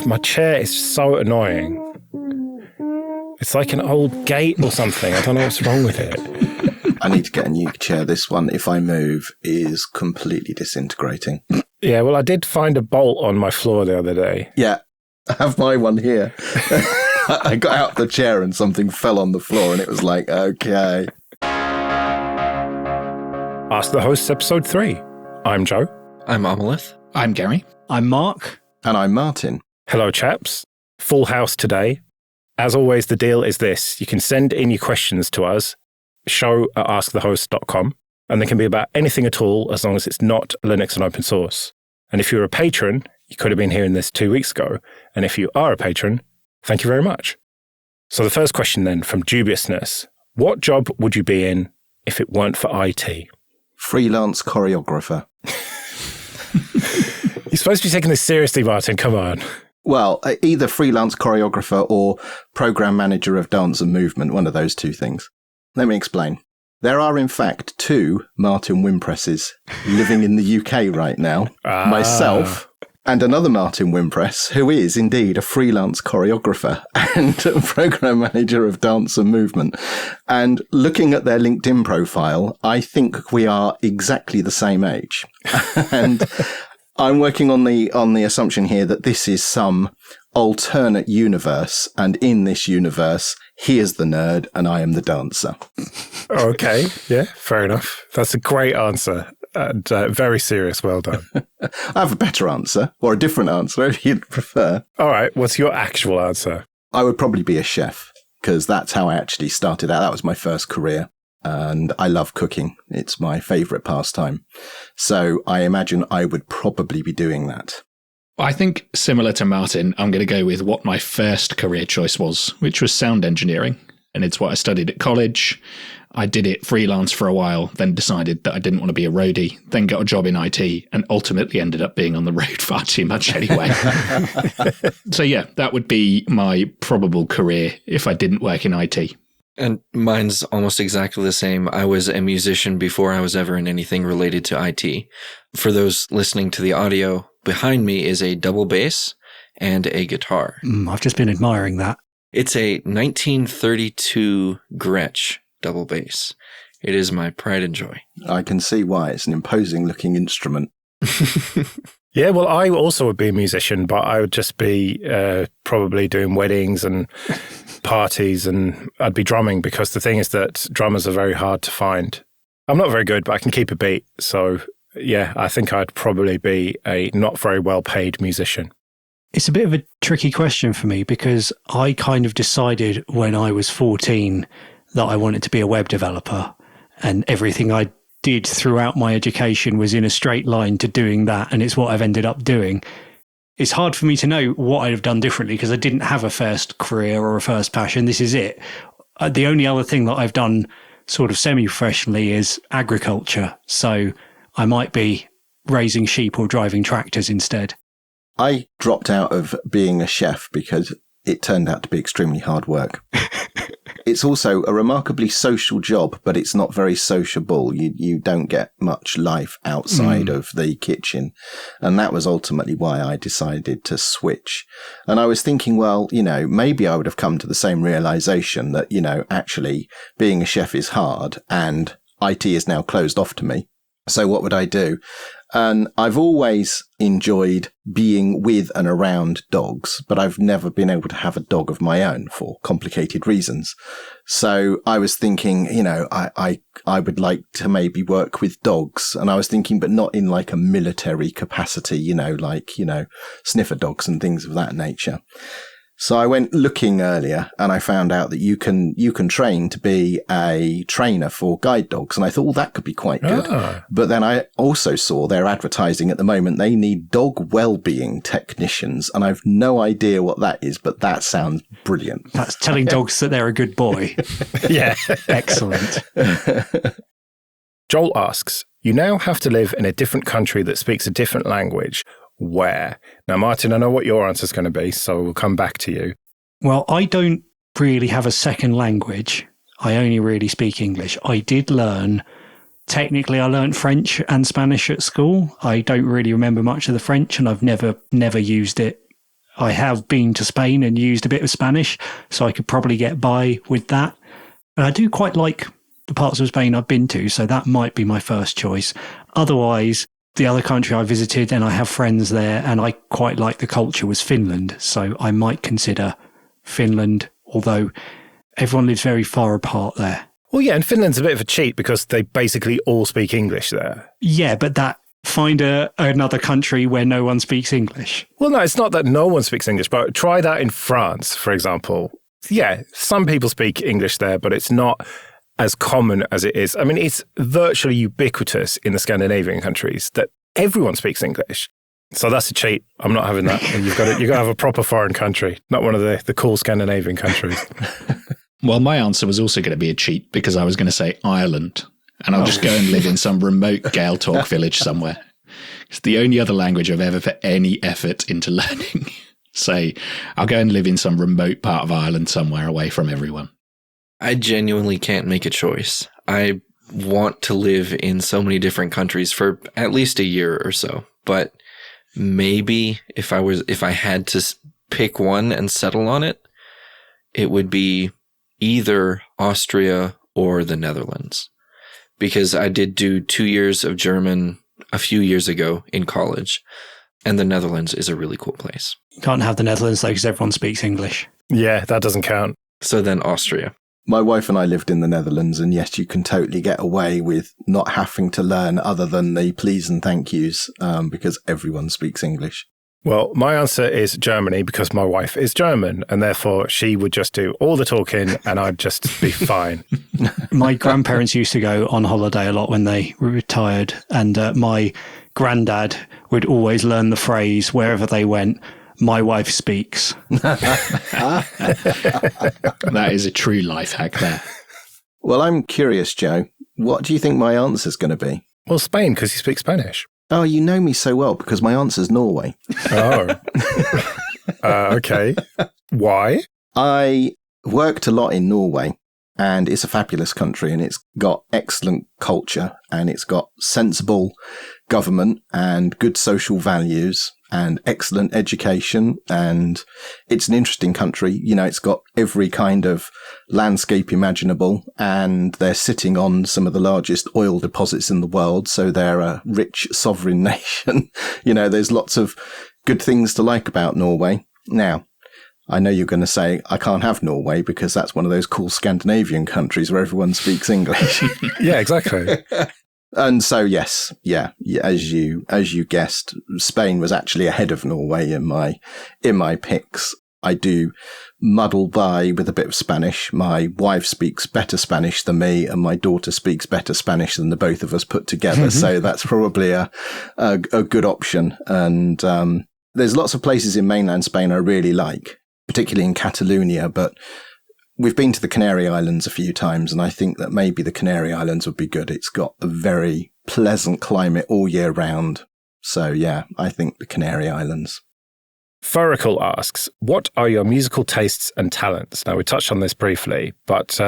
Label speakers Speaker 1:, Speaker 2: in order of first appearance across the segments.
Speaker 1: My chair is so annoying. It's like an old gate or something. I don't know what's wrong with it.
Speaker 2: I need to get a new chair. This one, if I move, is completely disintegrating.
Speaker 1: Yeah, well, I did find a bolt on my floor the other day.
Speaker 2: Yeah, I have my one here. I got out of the chair and something fell on the floor and it was like, okay.
Speaker 1: Ask the Hosts, Episode 3. I'm Joe.
Speaker 3: I'm Amolith.
Speaker 4: I'm Gary. I'm Mark.
Speaker 2: And I'm Martin.
Speaker 1: Hello, chaps. Full house today. As always, the deal is this. You can send in your questions to us, show@askthehost.com, and they can be about anything at all as long as it's not Linux and open source. And if you're a patron, you could have been hearing this 2 weeks ago. And if you are a patron, thank you very much. So the first question then, from Dubiousness. What job would you be in if it weren't for IT?
Speaker 2: Freelance choreographer.
Speaker 1: You're supposed to be taking this seriously, Martin. Come on.
Speaker 2: Well, either freelance choreographer or program manager of dance and movement, one of those two things. Let me explain. There are, in fact, two Martin Wimpresses living in the UK right now. Myself and another Martin Wimpress, who is indeed a freelance choreographer and a program manager of dance and movement. And looking at their LinkedIn profile, I think we are exactly the same age. And I'm working on the assumption here that this is some alternate universe, and in this universe, he is the nerd and I am the dancer.
Speaker 1: Okay, yeah, fair enough. That's a great answer and very serious. Well done.
Speaker 2: I have a better answer, or a different answer if you'd prefer.
Speaker 1: All right, what's your actual answer?
Speaker 2: I would probably be a chef, because that's how I actually started out. That was my first career. And I love cooking. It's my favourite pastime. So I imagine I would probably be doing that.
Speaker 4: I think, similar to Martin, I'm going to go with what my first career choice was, which was sound engineering. And it's what I studied at college. I did it freelance for a while, then decided that I didn't want to be a roadie, then got a job in IT, and ultimately ended up being on the road far too much anyway. So yeah, that would be my probable career if I didn't work in IT.
Speaker 3: And mine's almost exactly the same. I was a musician before I was ever in anything related to IT. For those listening to the audio, behind me is a double bass and a guitar.
Speaker 4: I've just been admiring that.
Speaker 3: It's a 1932 Gretsch double bass. It is my pride and joy.
Speaker 2: I can see why. It's an imposing looking instrument.
Speaker 1: Yeah, well, I also would be a musician, but I would just be probably doing weddings and parties, and I'd be drumming, because the thing is that drummers are very hard to find. I'm not very good, but I can keep a beat. So, yeah, I think I'd probably be a not very well paid musician.
Speaker 5: It's a bit of a tricky question for me, because I kind of decided when I was 14 that I wanted to be a web developer, and everything I did throughout my education was in a straight line to doing that, and it's what I've ended up doing. It's hard for me to know what I'd have done differently, because I didn't have a first career or a first passion. This is it. The only other thing that I've done sort of semi-professionally is agriculture, so I might be raising sheep or driving tractors instead.
Speaker 2: I dropped out of being a chef because it turned out to be extremely hard work. It's also a remarkably social job, but it's not very sociable. You don't get much life outside of the kitchen. And that was ultimately why I decided to switch. And I was thinking, well, maybe I would have come to the same realization that, actually being a chef is hard and IT is now closed off to me. So what would I do? And I've always enjoyed being with and around dogs, but I've never been able to have a dog of my own for complicated reasons. So I was thinking, I would like to maybe work with dogs. And I was thinking, but not in like a military capacity, sniffer dogs and things of that nature. So I went looking earlier and I found out that you can train to be a trainer for guide dogs. And I thought, well, that could be quite good. But then I also saw they're advertising at the moment. They need dog well-being technicians. And I've no idea what that is, but that sounds brilliant.
Speaker 5: That's telling dogs that they're a good boy.
Speaker 1: Yeah.
Speaker 5: Excellent.
Speaker 1: Joel asks, you now have to live in a different country that speaks a different language. Where? Now, Martin, I know what your answer is going to be, so we'll come back to you.
Speaker 5: Well, I don't really have a second language. I only really speak English. I did learn, technically I learned French and Spanish at school. I don't really remember much of the French, and I've never used it I have been to Spain and used a bit of Spanish, so I could probably get by with that. And I do quite like the parts of Spain I've been to, so that might be my first choice. Otherwise, the other country I visited, and I have friends there, and I quite like the culture, was Finland. So I might consider Finland, although everyone lives very far apart there.
Speaker 1: Well, yeah, and Finland's a bit of a cheat because they basically all speak English there.
Speaker 5: Yeah, but find another country where no one speaks English.
Speaker 1: Well, no, it's not that no one speaks English, but try that in France, for example. Yeah, some people speak English there, but it's not as common as it is. I mean, it's virtually ubiquitous in the Scandinavian countries that everyone speaks English. So that's a cheat. I'm not having that. You've got to have a proper foreign country, not one of the cool Scandinavian countries.
Speaker 4: Well, my answer was also going to be a cheat because I was going to say Ireland, and I'll just go and live in some remote Gaeltacht village somewhere. It's the only other language I've ever put any effort into learning. So I'll go and live in some remote part of Ireland somewhere away from everyone.
Speaker 3: I genuinely can't make a choice. I want to live in so many different countries for at least a year or so, but maybe if I had to pick one and settle on it, it would be either Austria or the Netherlands, because I did do 2 years of German a few years ago in college, and the Netherlands is a really cool place.
Speaker 5: You can't have the Netherlands, though, because everyone speaks English.
Speaker 1: Yeah, that doesn't count.
Speaker 3: So then Austria.
Speaker 2: My wife and I lived in the Netherlands, and yes, you can totally get away with not having to learn other than the please and thank yous because everyone speaks English.
Speaker 1: Well, my answer is Germany because my wife is German, and therefore she would just do all the talking and I'd just be fine.
Speaker 5: My grandparents used to go on holiday a lot when they were retired, and my granddad would always learn the phrase wherever they went, "My wife speaks."
Speaker 4: That is a true life hack there.
Speaker 2: Well, I'm curious, Joe. What do you think my answer's going to be?
Speaker 1: Well, Spain, because you speak Spanish.
Speaker 2: Oh, you know me so well because my answer's Norway.
Speaker 1: Oh. Okay. Why?
Speaker 2: I worked a lot in Norway, and it's a fabulous country, and it's got excellent culture, and it's got sensible government and good social values and excellent education, and it's an interesting country. You know, it's got every kind of landscape imaginable, and they're sitting on some of the largest oil deposits in the world, so they're a rich sovereign nation. You know, there's lots of good things to like about Norway. Now, I know you're going to say I can't have Norway because that's one of those cool Scandinavian countries where everyone speaks English.
Speaker 1: Yeah, exactly.
Speaker 2: And so, yes, as you guessed, Spain was actually ahead of Norway in my picks. I do muddle by with a bit of Spanish. My wife speaks better Spanish than me, and my daughter speaks better Spanish than the both of us put together. So that's probably a good option. And there's lots of places in mainland Spain I really like, particularly in Catalonia, but we've been to the Canary Islands a few times, and I think that maybe the Canary Islands would be good. It's got a very pleasant climate all year round. So, yeah, I think the Canary Islands.
Speaker 1: Furical asks, what are your musical tastes and talents? Now, we touched on this briefly, but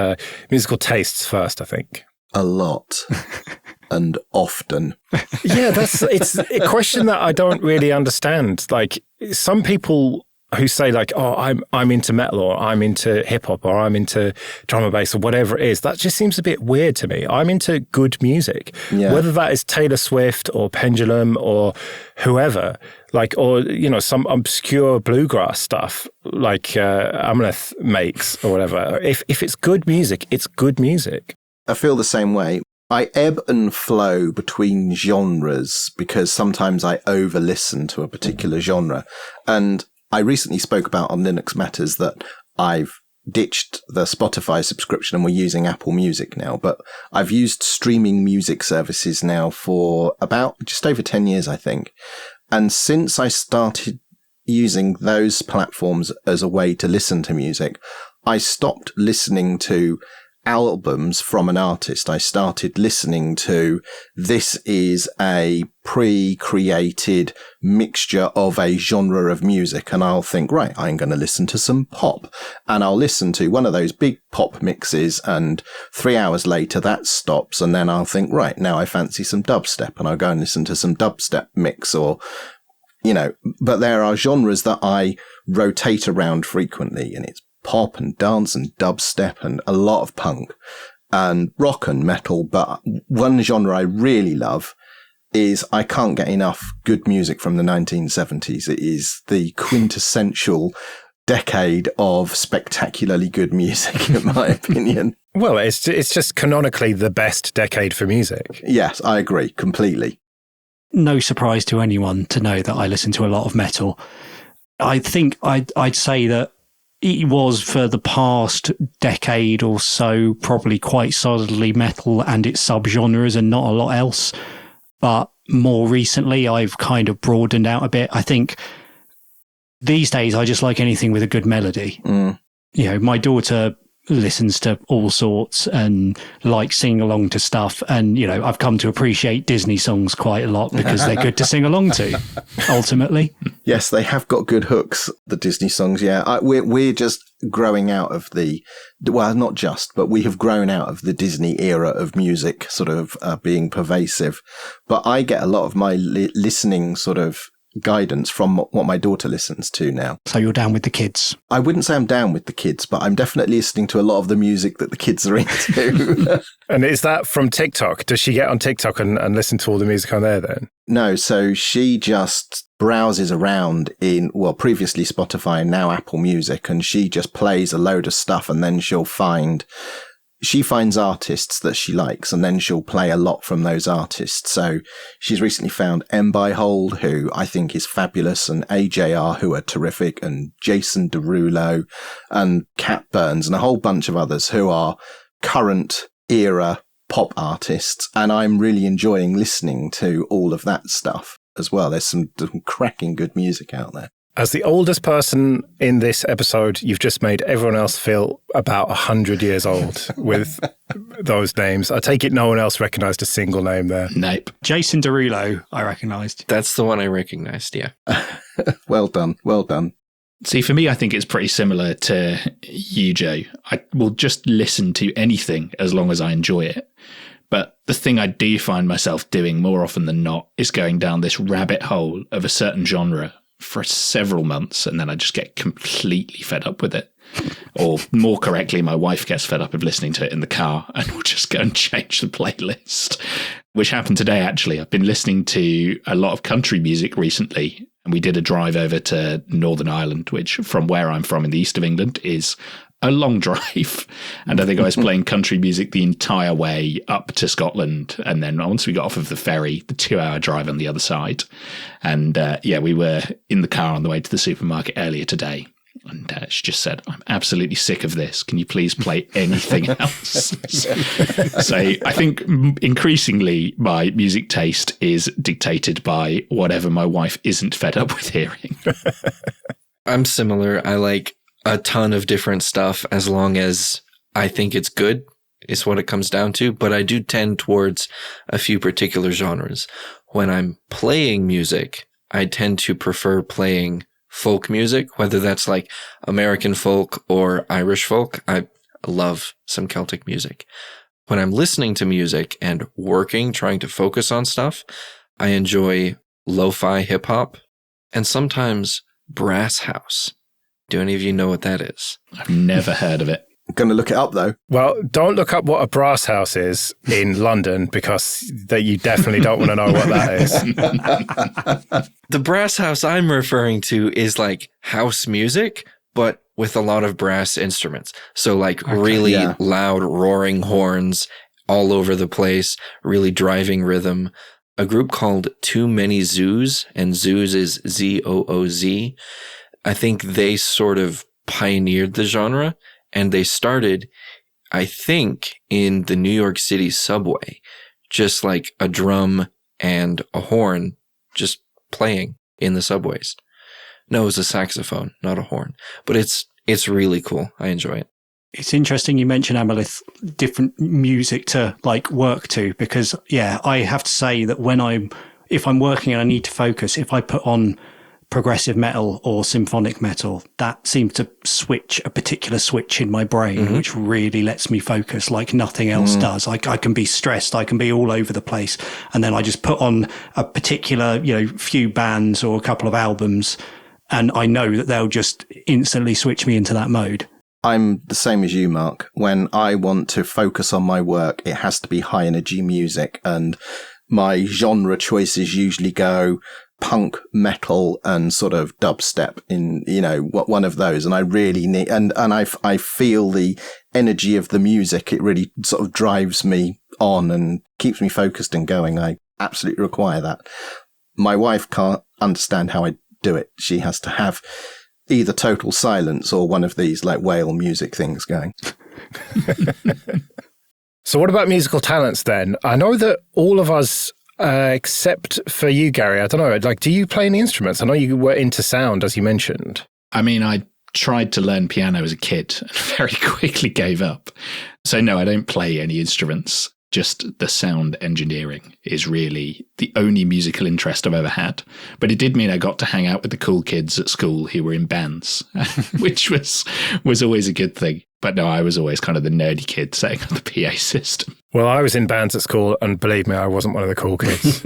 Speaker 1: musical tastes first, I think.
Speaker 2: A lot. And often.
Speaker 1: Yeah, it's a question that I don't really understand. Like, some people who say like, oh, I'm into metal, or I'm into hip hop, or I'm into drum and bass, or whatever it is. That just seems a bit weird to me. I'm into good music, whether that is Taylor Swift or Pendulum or whoever, like, or, you know, some obscure bluegrass stuff like Amolith makes or whatever. If it's good music, it's good music.
Speaker 2: I feel the same way. I ebb and flow between genres because sometimes I over listen to a particular genre. And I recently spoke about on Linux Matters that I've ditched the Spotify subscription and we're using Apple Music now, but I've used streaming music services now for about just over 10 years, I think. And since I started using those platforms as a way to listen to music, I stopped listening to albums from an artist. I started listening to, this is a pre-created mixture of a genre of music, and I'll think, right, I'm going to listen to some pop, and I'll listen to one of those big pop mixes, and 3 hours later that stops, and then I'll think, right, now I fancy some dubstep, and I'll go and listen to some dubstep mix, or, you know, but there are genres that I rotate around frequently, and it's pop and dance and dubstep and a lot of punk and rock and metal. But one genre I really love is I can't get enough good music from the 1970s. It is the quintessential decade of spectacularly good music, in my opinion.
Speaker 1: Well, it's just canonically the best decade for music.
Speaker 2: Yes, I agree completely.
Speaker 5: No surprise to anyone to know that I listen to a lot of metal. I think I'd say that it was for the past decade or so probably quite solidly metal and its subgenres and not a lot else. But more recently, I've kind of broadened out a bit. I think these days I just like anything with a good melody. You know, my daughter listens to all sorts and likes singing along to stuff. And, you know, I've come to appreciate Disney songs quite a lot because they're good to sing along to, ultimately.
Speaker 2: Yes, they have got good hooks, the Disney songs. Yeah, we're just growing out of well, not just, but we have grown out of the Disney era of music sort of being pervasive. But I get a lot of my listening sort of guidance from what my daughter listens to now.
Speaker 5: So you're down with the kids?
Speaker 2: I wouldn't say I'm down with the kids, but I'm definitely listening to a lot of the music that the kids are into.
Speaker 1: And is that from TikTok? Does she get on TikTok and listen to all the music on there then?
Speaker 2: No, so she just browses around in, well, previously Spotify and now Apple Music, and she just plays a load of stuff, and then she finds artists that she likes, and then she'll play a lot from those artists. So she's recently found M. by Hold, who I think is fabulous, and AJR, who are terrific, and Jason Derulo, and Cat Burns, and a whole bunch of others who are current era pop artists. And I'm really enjoying listening to all of that stuff as well. There's some cracking good music out there.
Speaker 1: As the oldest person in this episode, you've just made everyone else feel about 100 years old with those names. I take it no one else recognised a single name there.
Speaker 4: Nope.
Speaker 5: Jason Derulo, I recognised.
Speaker 3: That's the one I recognized, yeah.
Speaker 2: Well done. Well done.
Speaker 4: See, for me, I think it's pretty similar to you, Joe. I will just listen to anything as long as I enjoy it. But the thing I do find myself doing more often than not is going down this rabbit hole of a certain genre for several months, and then I just get completely fed up with it. Or more correctly, my wife gets fed up of listening to it in the car and will just go and change the playlist, which happened today, actually. I've been listening to a lot of country music recently, and we did a drive over to Northern Ireland, which from where I'm from in the east of England is a long drive. And I think I was playing country music the entire way up to Scotland. And then once we got off of the ferry, the 2-hour drive on the other side. And we were in the car on the way to the supermarket earlier today. And she just said, I'm absolutely sick of this. Can you please play anything else? So I think increasingly my music taste is dictated by whatever my wife isn't fed up with hearing.
Speaker 3: I'm similar. I like a ton of different stuff as long as I think it's good is what it comes down to. But I do tend towards a few particular genres. When I'm playing music, I tend to prefer playing folk music, whether that's like American folk or Irish folk. I love some Celtic music. When I'm listening to music and working, trying to focus on stuff, I enjoy lo-fi hip hop and sometimes brass house. Do any of you know what that is?
Speaker 4: I've never heard of it.
Speaker 2: I'm going to look it up, though.
Speaker 1: Well, don't look up what a brass house is in London because you definitely don't want to know what that is.
Speaker 3: The brass house I'm referring to is like house music, but with a lot of brass instruments. So like really loud roaring horns all over the place, really driving rhythm. A group called Too Many Zoos, and Zoos is Z-O-O-Z. I think they sort of pioneered the genre, and they started, I think, in the New York City subway, just like a drum and a horn just playing in the subways. No, it was a saxophone, not a horn, but it's really cool. I enjoy it.
Speaker 5: It's interesting you mention Amolith, different music to like work to, because I have to say that if I'm working and I need to focus, if I put on progressive metal or symphonic metal, that seems to switch a particular switch in my brain, which really lets me focus like nothing else does. I can be stressed, I can be all over the place, and then I just put on a particular, few bands or a couple of albums, And I know that they'll just instantly switch me into that mode.
Speaker 2: I'm the same as you, Mark. When I want to focus on my work, it has to be high energy music, and my genre choices usually go punk, metal, and sort of dubstep in, one of those. And I really need, and I feel the energy of the music. It really sort of drives me on and keeps me focused and going. I absolutely require that. My wife can't understand how I do it. She has to have either total silence or one of these like whale music things going.
Speaker 1: So what about musical talents then? I know that all of us, except for you, Gary, I don't know, like, do you play any instruments? I know you were into sound, as you mentioned.
Speaker 4: I mean, I tried to learn piano as a kid and very quickly gave up. So no, I don't play any instruments. Just the sound engineering is really the only musical interest I've ever had. But it did mean I got to hang out with the cool kids at school who were in bands, which was always a good thing. But no, I was always kind of the nerdy kid setting up the PA system.
Speaker 1: Well, I was in bands at school, and believe me, I wasn't one of the cool kids.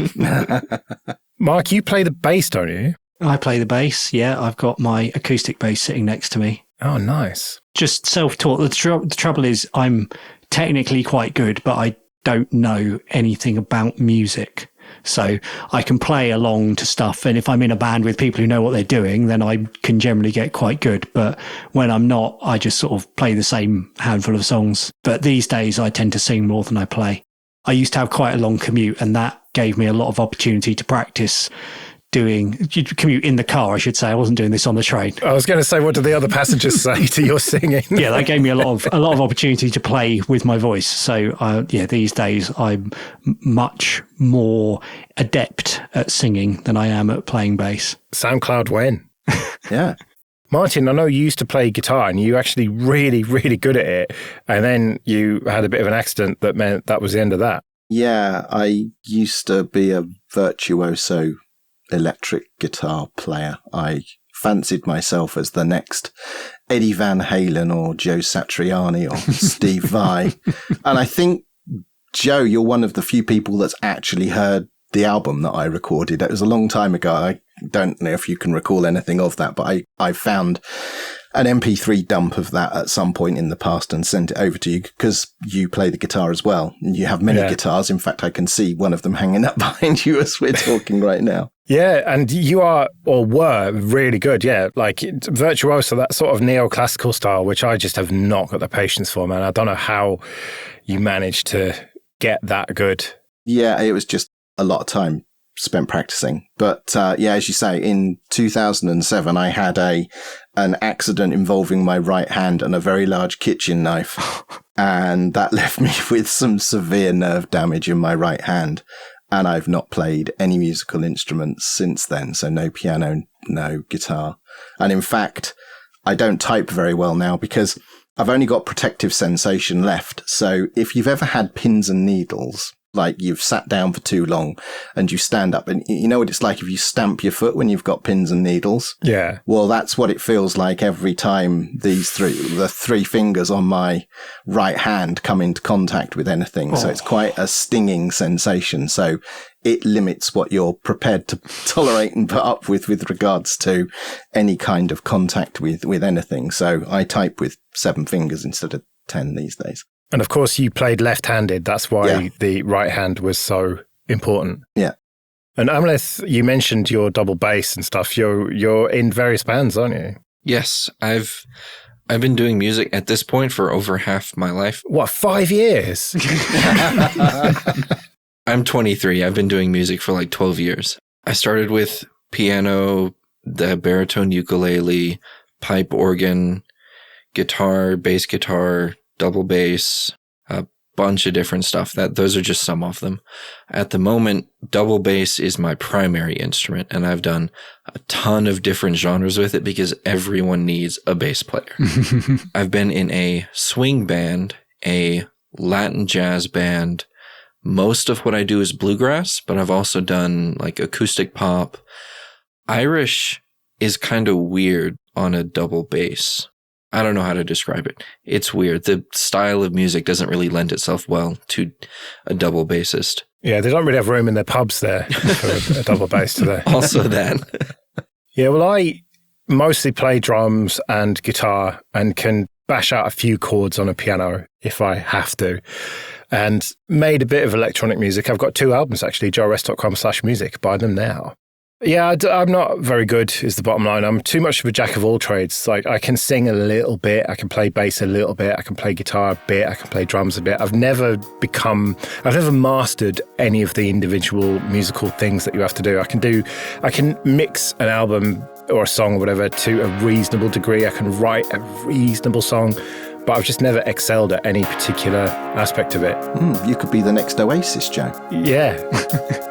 Speaker 1: Mark, you play the bass, don't you?
Speaker 5: I play the bass, yeah. I've got my acoustic bass sitting next to me.
Speaker 1: Oh, nice.
Speaker 5: Just self-taught. The trouble is I'm technically quite good, but I don't know anything about music. So I can play along to stuff. And if I'm in a band with people who know what they're doing, then I can generally get quite good. But when I'm not, I just sort of play the same handful of songs. But these days I tend to sing more than I play. I used to have quite a long commute, and that gave me a lot of opportunity to practice commute in the car, I should say. I wasn't doing this on the train.
Speaker 1: I was going to say, what do the other passengers say to your singing?
Speaker 5: Yeah, that gave me a lot of opportunity to play with my voice. So these days I'm much more adept at singing than I am at playing bass.
Speaker 1: SoundCloud when?
Speaker 2: Yeah.
Speaker 1: Martin, I know you used to play guitar and you actually really, really good at it. And then you had a bit of an accident that meant that was the end of that.
Speaker 2: Yeah, I used to be a virtuoso electric guitar player. I fancied myself as the next Eddie Van Halen or Joe Satriani or Steve Vai. And I think, Joe, you're one of the few people that's actually heard the album that I recorded. It was a long time ago. I don't know if you can recall anything of that, but I found an MP3 dump of that at some point in the past and sent it over to you because you play the guitar as well. And you have many guitars. In fact, I can see one of them hanging up behind you as we're talking right now.
Speaker 1: Yeah, and you are, or were, really good, yeah. Like, virtuoso, that sort of neoclassical style, which I just have not got the patience for, man. I don't know how you managed to get that good.
Speaker 2: Yeah, it was just a lot of time spent practicing. But as you say, in 2007, I had an accident involving my right hand and a very large kitchen knife. And that left me with some severe nerve damage in my right hand. And I've not played any musical instruments since then. So no piano, no guitar. And in fact, I don't type very well now because I've only got protective sensation left. So if you've ever had pins and needles, like you've sat down for too long and you stand up and you know what it's like if you stamp your foot when you've got pins and needles?
Speaker 1: Yeah.
Speaker 2: Well, that's what it feels like every time the three fingers on my right hand come into contact with anything. Oh. So it's quite a stinging sensation. So it limits what you're prepared to tolerate and put up with regards to any kind of contact with anything. So I type with 7 fingers instead of 10 these days.
Speaker 1: And of course, you played left-handed. That's why the right hand was so important.
Speaker 2: Yeah.
Speaker 1: And Amolith, you mentioned your double bass and stuff. You're in various bands, aren't you?
Speaker 3: Yes, I've been doing music at this point for over half my life.
Speaker 1: What, 5 years?
Speaker 3: I'm 23. I've been doing music for like 12 years. I started with piano, the baritone ukulele, pipe organ, guitar, bass guitar, double bass, a bunch of different stuff. Those are just some of them. At the moment, double bass is my primary instrument, and I've done a ton of different genres with it because everyone needs a bass player. I've been in a swing band, a Latin jazz band. Most of what I do is bluegrass, but I've also done like acoustic pop. Irish is kind of weird on a double bass. I don't know how to describe it. It's weird. The style of music doesn't really lend itself well to a double bassist.
Speaker 1: Yeah, they don't really have room in their pubs there for a double bass, do they?
Speaker 3: Also that.
Speaker 1: Yeah, well, I mostly play drums and guitar and can bash out a few chords on a piano if I have to. And made a bit of electronic music. I've got 2 albums, actually, joerest.com/music. Buy them now. Yeah, I'm not very good, is the bottom line. I'm too much of a jack of all trades. Like, I can sing a little bit, I can play bass a little bit, I can play guitar a bit, I can play drums a bit. I've never mastered any of the individual musical things that you have to do. I can mix an album or a song or whatever to a reasonable degree. I can write a reasonable song, but I've just never excelled at any particular aspect of it.
Speaker 2: You could be the next Oasis, Joe.
Speaker 1: Yeah.